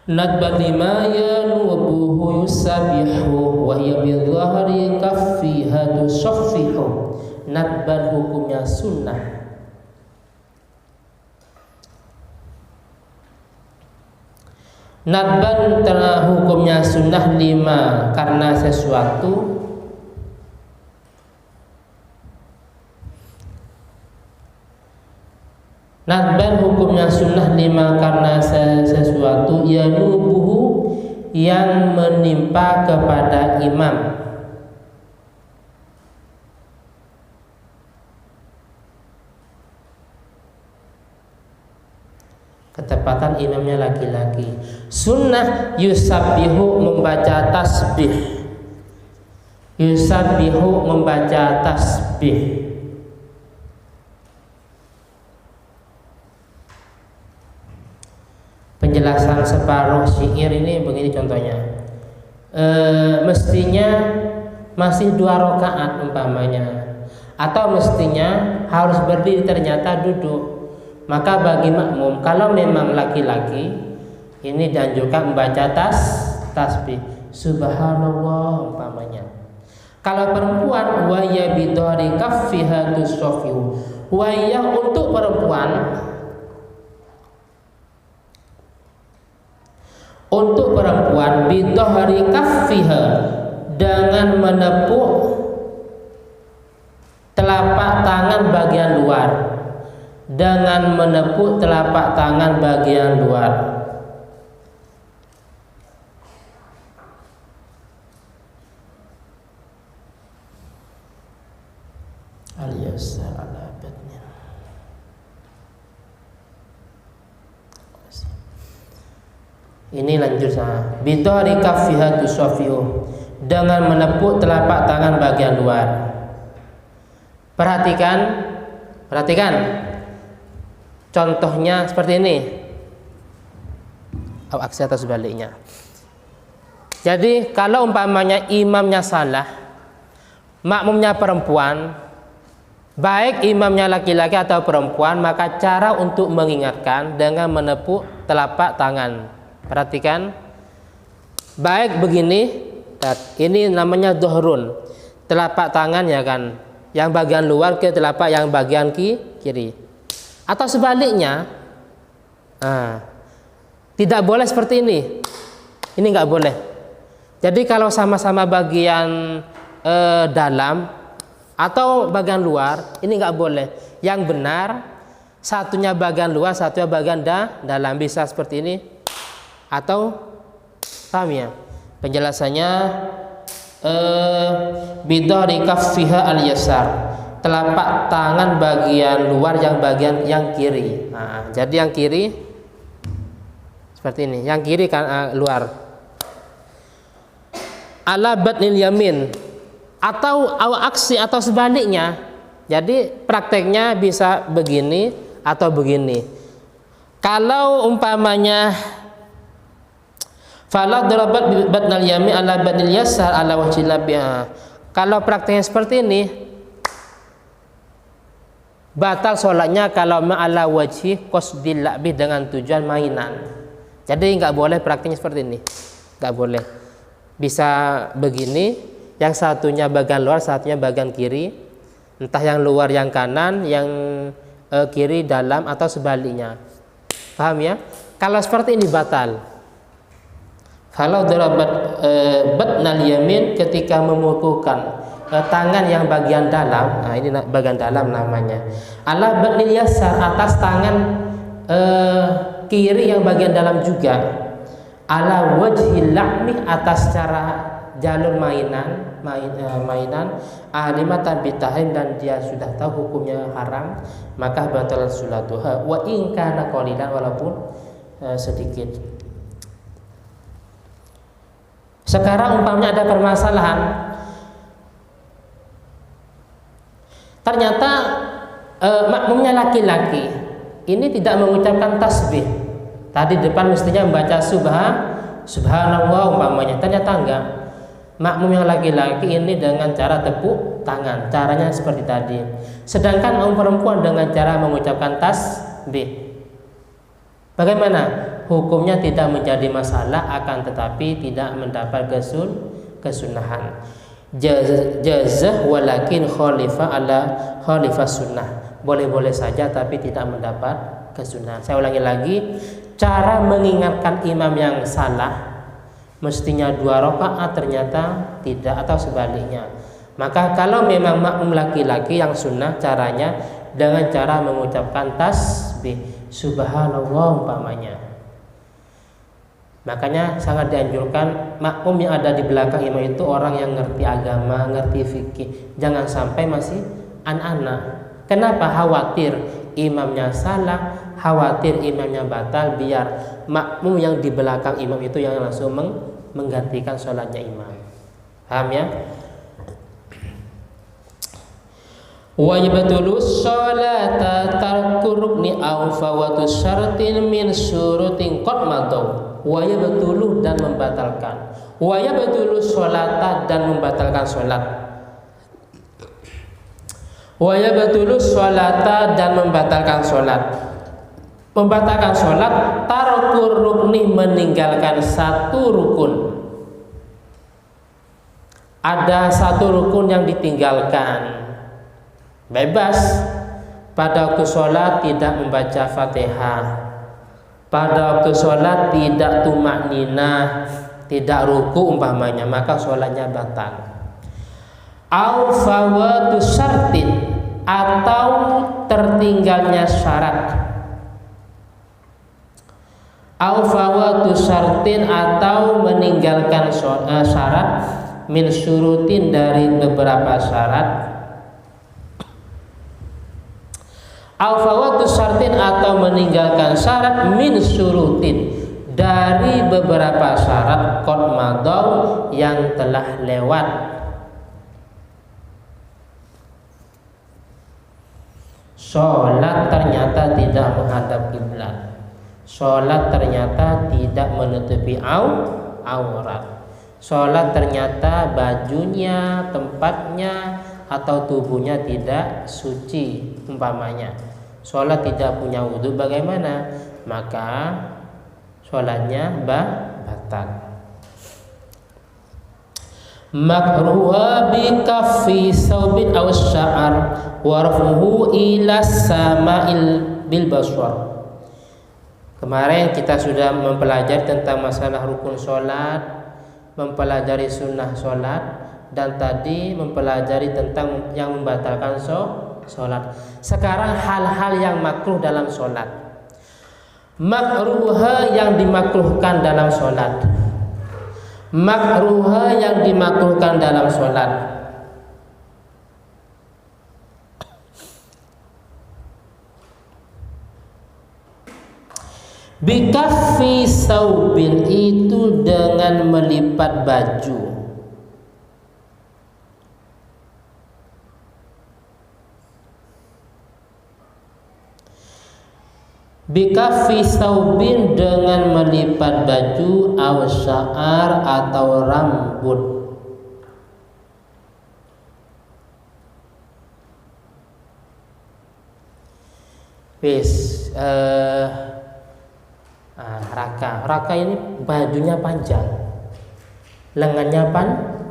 Nadban lima yanubuhu yusabihu wa hiya bidhahri kaffiha tusaffihu. Nadban hukumnya sunnah. Nadban telah hukumnya sunnah lima karena sesuatu. Nadban hukumnya sunnah lima karena sesuatu yanubuhu yang menimpa kepada imam. Ketepatan imamnya laki-laki. Sunnah yusabbihu membaca tasbih. Yusabbihu membaca tasbih. Penjelasan separuh syair ini begini contohnya. Mestinya masih 2 rakaat umpamanya, atau mestinya harus berdiri ternyata duduk. Maka bagi makmum kalau memang laki-laki ini dianjurkan membaca tasbih subhanallah umpamanya. Kalau perempuan wa ya bidhari kaffiha tusaffihu. Wa ya untuk perempuan, untuk perempuan bidhari kaffiha dengan menepuk telapak tangan bagian luar, dengan menepuk telapak tangan bagian luar. Al-yasar ala batnya. Ini lanjut sana. Bidhari kaffiha tusaffihu, dengan menepuk telapak tangan bagian luar. Perhatikan. Contohnya seperti ini. Aksi atau sebaliknya. Jadi kalau umpamanya imamnya salah, makmumnya perempuan, baik imamnya laki-laki atau perempuan, maka cara untuk mengingatkan dengan menepuk telapak tangan. Perhatikan. Baik begini, ini namanya dhuhrun. Telapak tangan ya kan, yang bagian luar ke telapak yang bagian kiri. Atau sebaliknya, tidak boleh seperti ini. Ini nggak boleh. Jadi kalau sama-sama bagian dalam atau bagian luar, ini nggak boleh. Yang benar satunya bagian luar, satunya bagian dalam, bisa seperti ini. Atau paham ya? Penjelasannya bidhari kaffiha al-yasar, telapak tangan bagian luar yang bagian yang kiri. Nah, jadi yang kiri seperti ini, yang kiri kan luar. Ala batnil yamin, atau aksi atau sebaliknya. Jadi prakteknya bisa begini atau begini. Kalau umpamanya fala darabat batnal yamin ala batnil yasar ala wajhil labiha. Kalau prakteknya seperti ini, batal sholatnya kalau ma'ala wajhi qasdil labih, dengan tujuan mainan. Jadi nggak boleh praktiknya seperti ini, nggak boleh. Bisa begini, yang satunya bagian luar, satunya bagian kiri, entah yang luar yang kanan, yang kiri dalam, atau sebaliknya. Paham ya? Kalau seperti ini batal. Kalau darabat batnal yamin, ketika memukulkan tangan yang bagian dalam, nah ini bagian dalam namanya, ala batnil yasar, atas tangan kiri yang bagian dalam juga, ala wajhil la'mi, atas cara jalur mainan alimatan bitahrim, dan dia sudah tahu hukumnya haram, maka batal salatuha wa in kana qalilan, walaupun sedikit. Sekarang umpamanya ada permasalahan, ternyata makmumnya laki-laki ini tidak mengucapkan tasbih. Tadi depan mestinya membaca subhanallah umpamanya, ternyata enggak. Makmum yang laki-laki ini dengan cara tepuk tangan, caranya seperti tadi. Sedangkan makmum perempuan dengan cara mengucapkan tasbih. Bagaimana? hukumnya tidak menjadi masalah, akan tetapi tidak mendapat kesunahan. Jazah walakin khalifah ala khalifah sunnah, boleh-boleh saja tapi tidak mendapat kesunahan. Saya ulangi lagi, cara mengingatkan imam yang salah mestinya 2 rakaat, ternyata tidak, atau sebaliknya. Maka kalau memang makmum laki-laki yang sunnah, caranya dengan cara mengucapkan tasbih subhanallah umpamanya. Makanya sangat dianjurkan makmum yang ada di belakang imam itu orang yang ngerti agama, ngerti fikih. Jangan sampai masih anak-anak. Kenapa? Khawatir imamnya salah, khawatir imamnya batal, biar makmum yang di belakang imam itu yang langsung menggantikan sholatnya imam. Paham ya? Wa yabtulu sholata tarku rukni aw fawatu syartin min syurutin qad madaw. Wa yabtulu dan membatalkan. Wa yabtulu sholata dan membatalkan sholat. Wa yabtulu sholata dan membatalkan sholat. Membatalkan sholat, tarku rukni meninggalkan satu rukun. Ada satu rukun yang ditinggalkan. Bebas pada waktu sholat tidak membaca Fatihah, pada waktu sholat tidak tumak ninah, tidak ruku umpamanya, maka sholatnya batal. Au fawatu syartin, atau tertinggalnya syarat. Au fawatu syartin, atau meninggalkan syarat, min syurutin dari beberapa syarat. Al-fawatu syartin, atau meninggalkan syarat, min syurutin dari beberapa syarat, qad madaw yang telah lewat. Sholat ternyata tidak menghadap kiblat, sholat ternyata tidak menutupi aurat, sholat ternyata bajunya, tempatnya atau tubuhnya tidak suci umpamanya, sholat tidak punya wudhu, bagaimana? Maka sholatnya batal. Makruha bi kaffi saubin aw sya'ar wa raf'uhu ila sama'il bil baswar. Kemarin kita sudah mempelajari tentang masalah rukun sholat, mempelajari sunnah sholat, dan tadi mempelajari tentang yang membatalkan sholat. Sekarang hal-hal yang makruh dalam sholat. Makruha yang dimakruhkan dalam sholat. Makruha yang dimakruhkan dalam sholat. Bikaffi saubin, itu dengan melipat baju. Bikaffi saubin, dengan melipat baju, aw sya'ar, atau rambut. Raka ini bajunya panjang, lengannya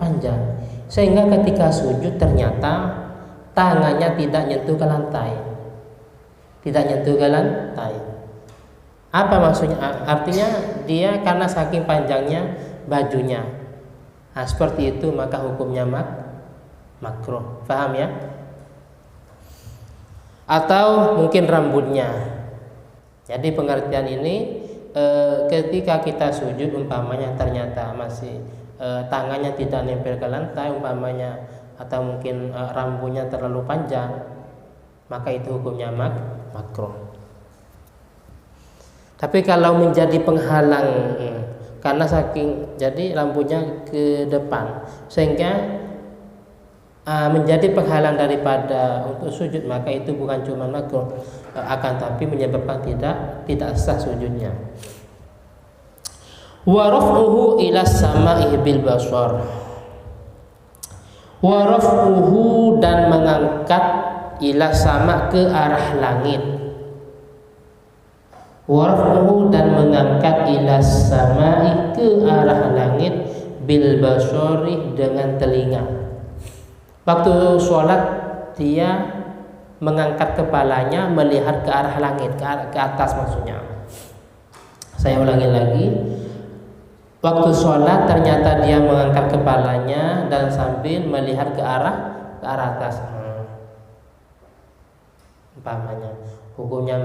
panjang, sehingga ketika sujud ternyata tangannya tidak nyentuh ke lantai. Tidak nyentuh ke lantai. Apa maksudnya? Artinya dia karena saking panjangnya bajunya. Nah, seperti itu maka hukumnya makruh. Paham ya? Atau mungkin rambutnya. Jadi pengertian ini ketika kita sujud umpamanya ternyata masih tangannya tidak nempel ke lantai umpamanya, atau mungkin rambutnya terlalu panjang, maka itu hukumnya makruh. Tapi kalau menjadi penghalang karena saking jadi rambutnya ke depan sehingga menjadi penghalang daripada untuk sujud, maka itu bukan cuma makruh, akan tapi menyebabkan tidak sah sujudnya. Wa raf'uhu ila sama'i bil basar. Wa raf'uhu, dan mengangkat, ila sama, ke arah langit. warfuhu dan mengangkat ilas samai ke arah langit bil basori dengan telinga. Waktu sholat dia mengangkat kepalanya melihat ke arah langit, ke atas maksudnya. Saya ulangi lagi. Waktu sholat ternyata dia mengangkat kepalanya dan sambil melihat ke arah atas. Umpamanya hukumnya